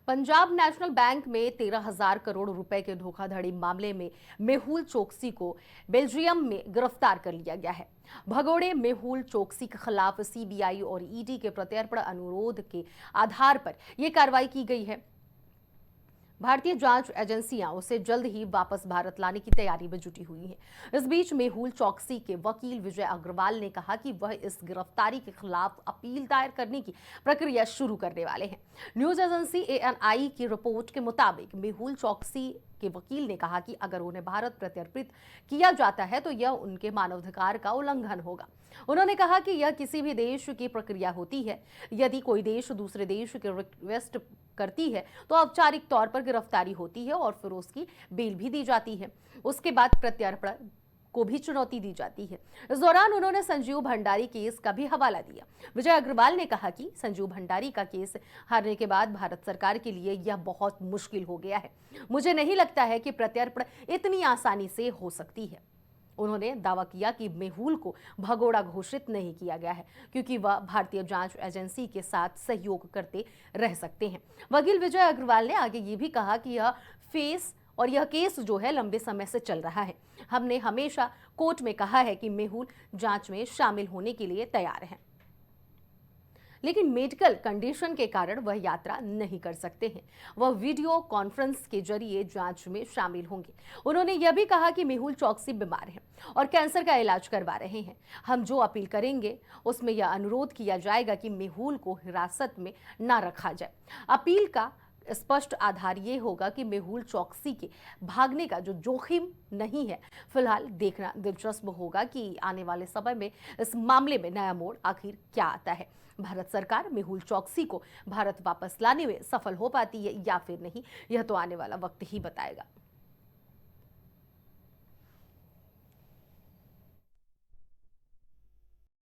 Punjab national bank में 13,000 करोड़ रुपए के धोखाधड़ी मामले में मेहुल चोकसी को बेल्जियम में गिरफ्तार कर लिया गया है। भगोड़े मेहुल चोकसी के खिलाफ सीबीआई और ईडी के प्रत्यर्पण अनुरोध के आधार पर यह कार्रवाई की गई है। भारतीय जांच एजेंसियां उसे जल्द ही वापस भारत लाने की तैयारी में जुटी हुई हैं। इस बीच मेहुल चोकसी के वकील विजय अग्रवाल ने कहा कि वह इस गिरफ्तारी के खिलाफ अपील दायर करने की प्रक्रिया शुरू करने वाले हैं। न्यूज एजेंसी एएनआई की रिपोर्ट के मुताबिक मेहुल चोकसी के वकील ने कहा कि अगर उन्हें भारत प्रत्यर्पित किया जाता है तो यह उनके मानवाधिकार का उल्लंघन होगा। उन्होंने कहा कि यह किसी भी देश की प्रक्रिया होती है। यदि कोई देश दूसरे देश की रिक्वेस्ट करती है तो औपचारिक तौर पर गिरफ्तारी होती है और फिर उसकी बेल भी दी जाती है। उसके बाद प्रत्यर्पण को भी चुनौती दी जाती है। इस दौरान उन्होंने संजीव भंडारी केस का भी हवाला दिया। विजय अग्रवाल ने कहा कि संजीव भंडारी का केस हारने के बाद भारत सरकार के लिए यह बहुत मुश्किल हो गया है। मुझे नहीं लगता है कि प्रत्यर्पण इतनी आसानी से हो सकती है। उन्होंने दावा किया कि मेहुल को भगोड़ा घोषित नहीं किया गया है क्योंकि वह भारतीय जांच एजेंसी के साथ सहयोग करते रह सकते हैं। वकील विजय अग्रवाल ने आगे ये भी कहा कि यह केस जो है लंबे समय से चल रहा है। हमने हमेशा कोर्ट में कहा है कि मेहुल जांच में शामिल होने के लिए तैयार हैं, लेकिन मेडिकल कंडीशन के कारण वह यात्रा नहीं कर सकते हैं। वह वीडियो कॉन्फ्रेंस के जरिए जांच में शामिल होंगे। उन्होंने यह भी कहा कि मेहुल चोकसी बीमार हैं और कैंसर का इलाज करवा रहे हैं। हम जो अपील करेंगे उसमें यह अनुरोध किया जाएगा कि मेहुल को हिरासत में न रखा जाए। अपील का स्पष्ट आधार ये होगा कि मेहुल चोकसी के भागने का जो जोखिम नहीं है। फिलहाल देखना दिलचस्प होगा कि आने वाले समय में इस मामले में नया मोड़ आखिर क्या आता है। भारत सरकार मेहुल चोकसी को भारत वापस लाने में सफल हो पाती है या फिर नहीं, यह तो आने वाला वक्त ही बताएगा।